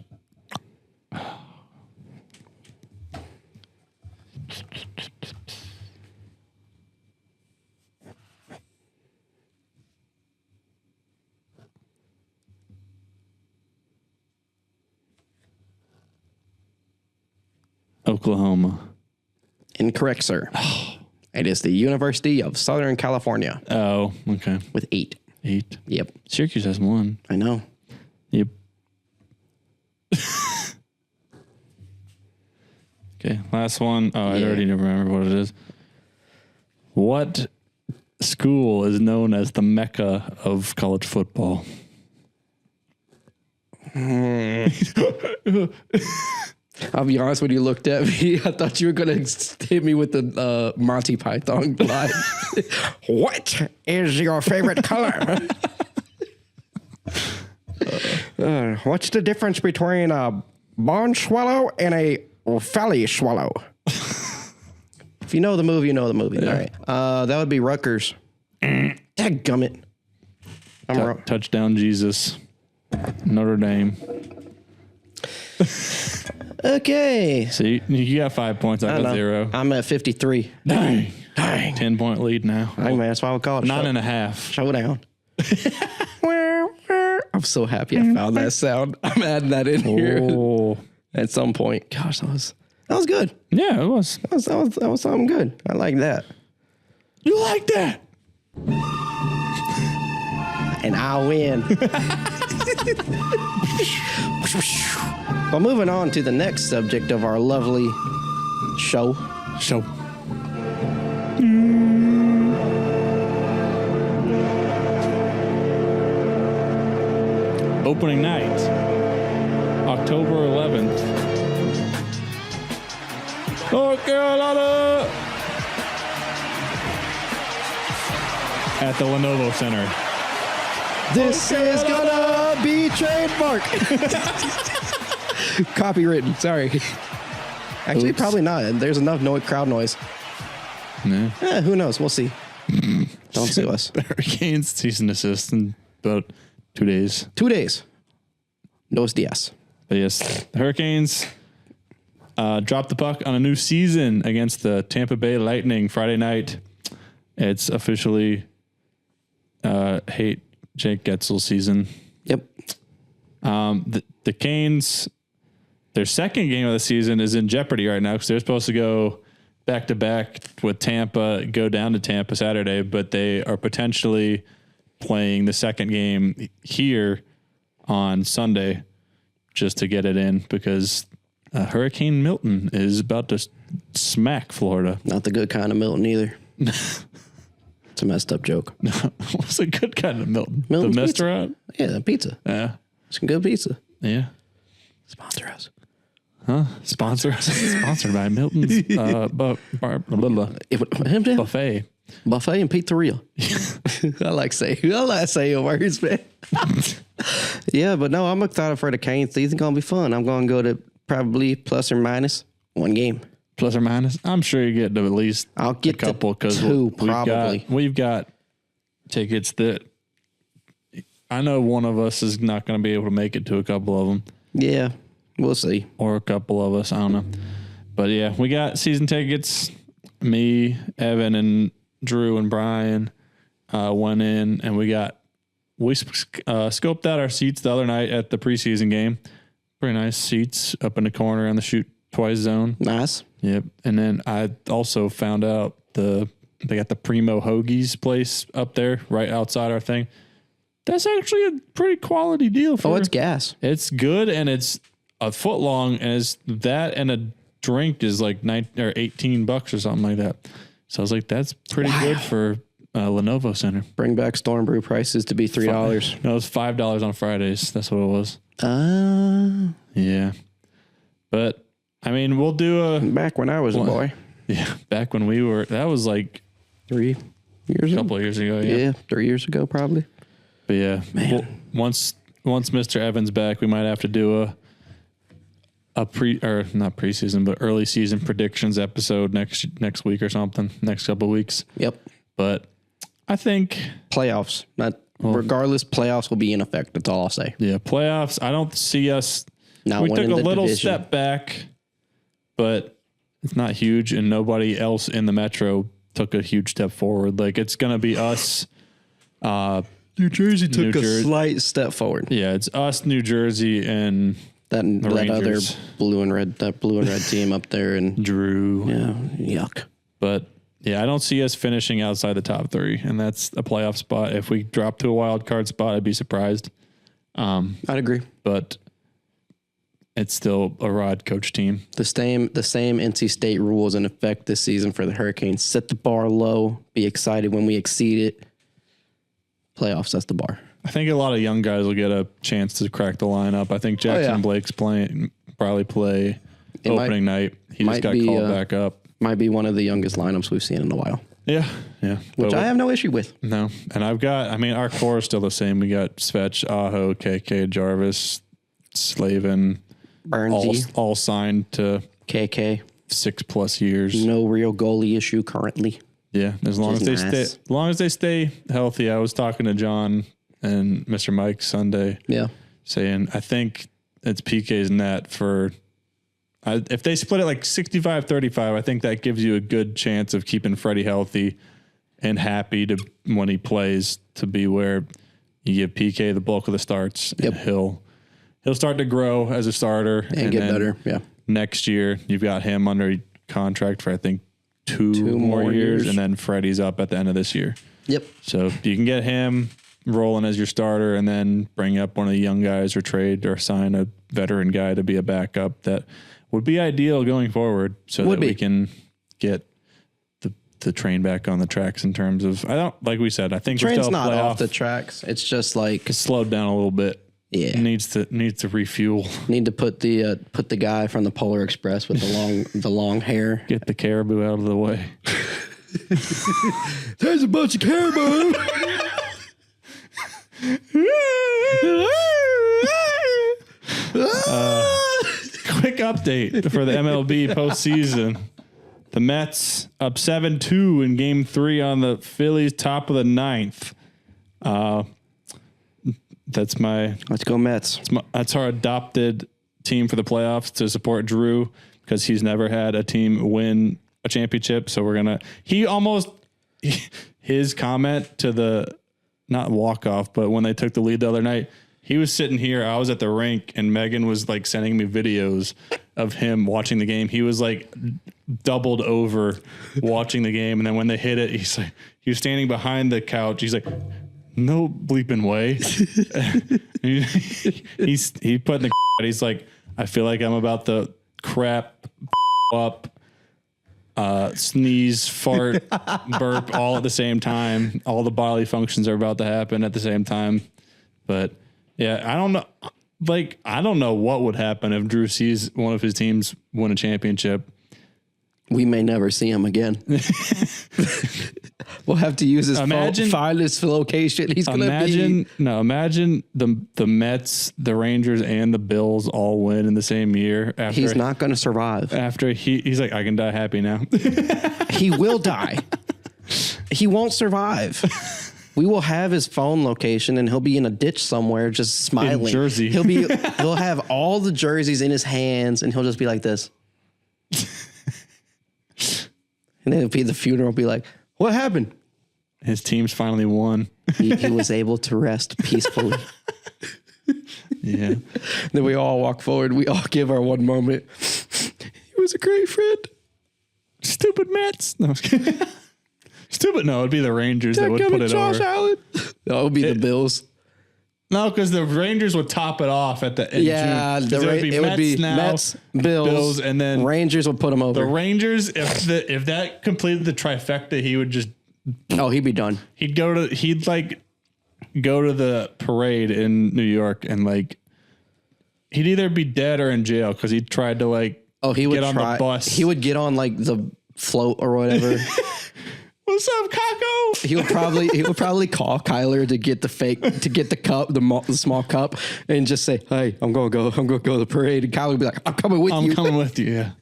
Oklahoma. Incorrect, sir. It is the University of Southern California. Oh, okay. With 8. 8. Yep. Syracuse has 1. I know. Yep. Okay, last one. Oh, I already remember what it is. What school is known as the Mecca of college football? I'll be honest, when you looked at me, I thought you were going to hit me with the Monty Python line. What is your favorite color? What's the difference between a barn swallow and a felly swallow? If you know the movie, you know the movie. Yeah. All right. That would be Rutgers. Dadgummit. Touchdown, Jesus. Notre Dame. Okay. So you got 5 points. I got 0. I'm at 53. Dang. 10-point lead now. Dang, man, that's why I would call it 9.5. Showdown. I'm so happy I found that sound. I'm adding that in here at some point. Gosh, that was good. Yeah, it was. That was something good. I like that. You like that? And I win. Well, moving on to the next subject of our lovely show. Opening night, October 11th. North Carolina! At the Lenovo Center. This is gonna be trademark. Copywritten. Sorry. Actually, probably not. There's enough crowd noise. No. Who knows? We'll see. Don't sue us. The Hurricanes cease and desist in about 2 days. 2 days. Dos días. But yes, the Hurricanes dropped the puck on a new season against the Tampa Bay Lightning Friday night. It's officially hate Jake Getzel's season. Yep. The Canes, their second game of the season is in jeopardy right now because they're supposed to go back-to-back with Tampa, go down to Tampa Saturday, but they are potentially playing the second game here on Sunday just to get it in because Hurricane Milton is about to smack Florida. Not the good kind of Milton either. It's a messed up joke. What's a good kind of Milton? Milton's the pizza. restaurant? Yeah, pizza. Yeah. Some good pizza. Yeah. Sponsor us. Huh? Sponsored by Milton's buffet. Buffet and pizzeria. I like saying words, man. Yeah, but no, I'm excited for the Canes. Season gonna be fun. I'm gonna go to probably plus or minus one game. Plus or minus? I'm sure you get to at least I'll get a couple because two, probably. We've got tickets that I know one of us is not going to be able to make it to a couple of them. Yeah, we'll see. Or a couple of us. I don't know. But yeah, we got season tickets. Me, Evan, and Drew and Brian went in, and we scoped out our seats the other night at the preseason game. Pretty nice seats up in the corner on the shoot twice zone. Nice. Yep. And then I also found out they got the Primo Hoagies place up there right outside our thing. That's actually a pretty quality deal for it's gas. It's good and it's a foot long and it's that and a drink is like $18 or something like that. So I was like, that's pretty good for Lenovo Center. Bring back Storm Brew prices to be $3. No, it was $5 on Fridays. That's what it was. Yeah. But I mean, we'll do back when I was a boy. Yeah, back when we were. That was like 3 years. A couple of years ago. Yeah, 3 years ago probably. But yeah, once Mr. Evans back, we might have to do a not preseason, but early season predictions episode next week or something. Next couple of weeks. Yep. But I think playoffs. Regardless, playoffs will be in effect. That's all I'll say. Yeah, playoffs. I don't see us. We took a little step back, but it's not huge, and nobody else in the Metro took a huge step forward. Like, it's going to be us. New Jersey took a slight step forward. Yeah, it's us, New Jersey, and that other blue and red team up there, and Drew. Yeah, yuck. But yeah, I don't see us finishing outside the top 3, and that's a playoff spot. If we drop to a wild card spot, I'd be surprised. I'd agree, but it's still a Rod coach team. The same NC State rules in effect this season for the Hurricanes. Set the bar low. Be excited when we exceed it. Playoffs, that's the bar. I think a lot of young guys will get a chance to crack the lineup. I think Jackson Blake's probably play opening night. He just got called back up. Might be one of the youngest lineups we've seen in a while. Yeah. Which I have no issue with. No. And our core is still the same. We got Svetch, Aho, KK, Jarvis, Slavin, Burnsy, all signed to KK. 6+ years. No real goalie issue currently. Yeah, as long as they stay healthy. I was talking to John and Mr. Mike Sunday. Yeah, saying I think it's PK's net for. If they split it like 65-35, I think that gives you a good chance of keeping Freddie healthy and happy to when he plays to be where you give PK the bulk of the starts. Yep. And he'll start to grow as a starter and get better. Yeah. Next year, you've got him under contract for I think two more years, and then Freddie's up at the end of this year. Yep. So you can get him rolling as your starter and then bring up one of the young guys or trade or sign a veteran guy to be a backup. That would be ideal going forward so we can get the train back on the tracks in terms of, like we said, I think train's not off the tracks. It's just like it's slowed down a little bit. Yeah. It needs to refuel. Need to put the guy from the Polar Express with the long hair. Get the caribou out of the way. There's a bunch of caribou. Quick update for the MLB postseason. The Mets up 7-2 in Game 3 on the Phillies, top of the 9th. Let's go Mets. That's our adopted team for the playoffs to support Drew because he's never had a team win a championship. So his comment to the, not walk off, but when they took the lead the other night, he was sitting here. I was at the rink and Megan was like sending me videos of him watching the game. He was like doubled over watching the game. And then when they hit it, he was standing behind the couch. He's like, no bleeping way. he put in the, he's like, I feel like I'm about to crap up, sneeze, fart, burp all at the same time. All the bodily functions are about to happen at the same time. But yeah, I don't know. I don't know what would happen if Drew sees one of his teams win a championship. We may never see him again. We'll have to use his phone, find his location. He's going to be... Imagine the Mets, the Rangers, and the Bills all win in the same year. He's not going to survive. After he's like, I can die happy now. He will die. He won't survive. We will have his phone location and he'll be in a ditch somewhere just smiling. In Jersey. He'll have all the jerseys in his hands and he'll just be like this. And then it'll be the funeral, be like, what happened? His team's finally won. He was able to rest peacefully. Yeah. Then we all walk forward. We all give our one moment. He was a great friend. Stupid Mets. No, stupid. No, it'd be the Rangers that would put it Josh over. Allen. No, it would be the Bills. No, because the Rangers would top it off at the end. Yeah, it would be Mets, Bills, and then Rangers would put them over. The Rangers, if that completed the trifecta, he would just. Oh, he'd be done. He'd go to the parade in New York and he'd either be dead or in jail because he tried to he would get on the bus. He would get on the float or whatever. What's up, Kako? He would probably call Kyler to get the cup, the small cup, and just say, "Hey, I'm gonna go to the parade." And Kyler would be like, "I'm coming with you." I'm coming with you. Yeah.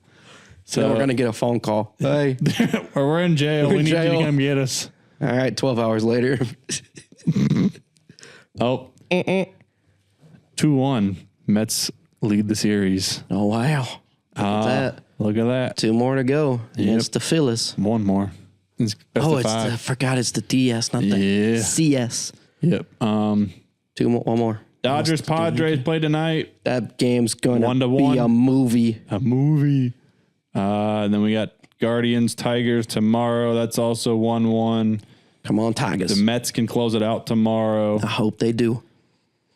So then we're gonna get a phone call. Hey, or we're in jail. We need you to come get us. All right. 12 hours later. 2-1. Mets lead the series. Oh wow! Look at that. 2 more to go against the Phillies. 1 more. It's best of 5. I forgot it's the DS, not the CS. Yep. 1 more. Dodgers Padres play tonight. That game's going to be 1-1. a movie. And then we got Guardians Tigers tomorrow. That's also 1-1. Come on, Tigers. The Mets can close it out tomorrow. I hope they do.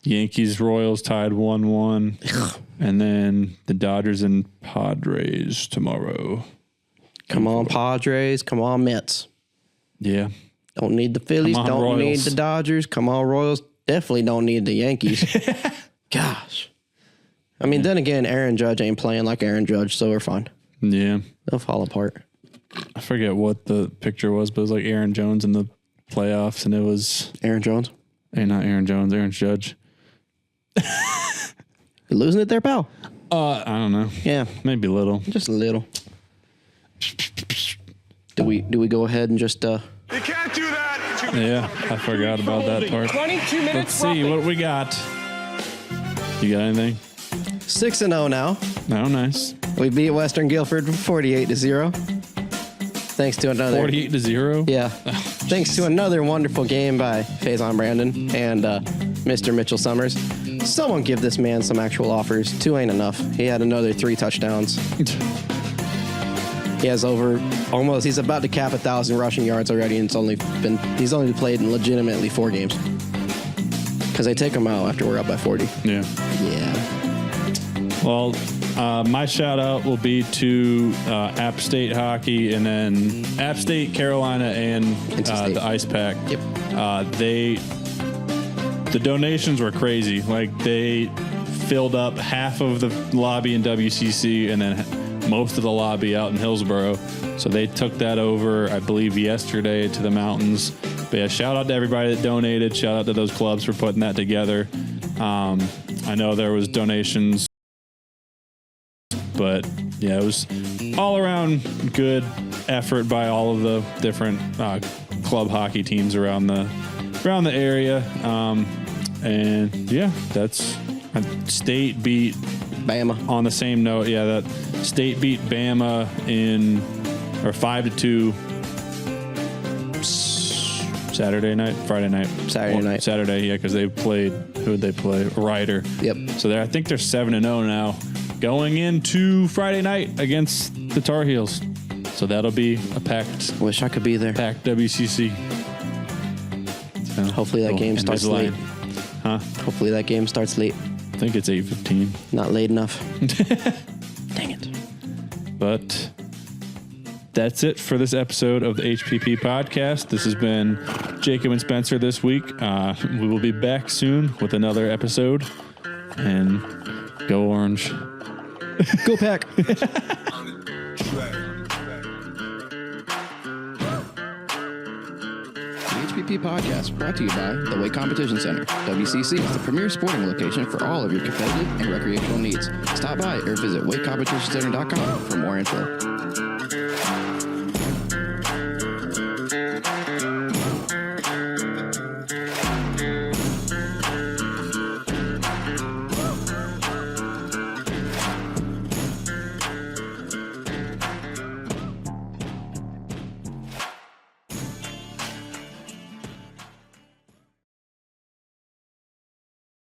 Yankees Royals tied 1-1. And then the Dodgers and Padres tomorrow. Come on, Padres. Come on, Mets. Yeah. Don't need the Phillies. Don't Royals. need the Dodgers. Come on, Royals. Definitely don't need the Yankees. Gosh. I mean, then again, Aaron Judge ain't playing like Aaron Judge, so we're fine. Yeah. They'll fall apart. I forget what the picture was, but it was like Aaron Jones in the playoffs, and it was... Aaron Jones? Hey, not Aaron Jones, Aaron Judge. You're losing it there, pal? I don't know. Yeah. Maybe a little. Just a little. Do we go ahead and just... You can't do that. Yeah, I forgot about that part. 22 minutes. Let's see what we got. You got anything? 6-0 now. No, nice. We beat Western Guilford 48-0. Thanks to another 48-0. Yeah. Thanks to another wonderful game by Faison Brandon and Mr. Mitchell Summers. Someone give this man some actual offers. 2 ain't enough. He had another 3 touchdowns. He has he's about to cap 1,000 rushing yards already, and he's only played in legitimately 4 games. Because they take him out after we're up by 40. Yeah. Yeah. Well, my shout out will be to App State hockey, and then App State, Carolina, and the Ice Pack. Yep. The donations were crazy. They filled up half of the lobby in WCC, and then most of the lobby out in Hillsboro. So they took that over, I believe, yesterday to the mountains. But yeah, shout out to everybody that donated. Shout out to those clubs for putting that together. I know there was donations But yeah, it was all around good effort by all of the different club hockey teams around the area. And yeah, that's State beat Bama. On the same note, yeah, that State beat Bama in 5-2 Friday night. Saturday, yeah, because they played. Who did they play? Ryder. Yep. So I think they're 7-0 now, going into Friday night against the Tar Heels. So that'll be a packed. Wish I could be there. Packed WCC. So, hopefully that game starts late. Huh? Hopefully that game starts late. I think it's 8:15. Not late enough. Dang it. But that's it for this episode of the HPP podcast. This has been Jacob and Spencer this week. We will be back soon with another episode. And go Orange. Go Pack. HPP Podcast brought to you by the Weight Competition Center. WCC is the premier sporting location for all of your competitive and recreational needs. Stop by or visit weightcompetitioncenter.com for more info.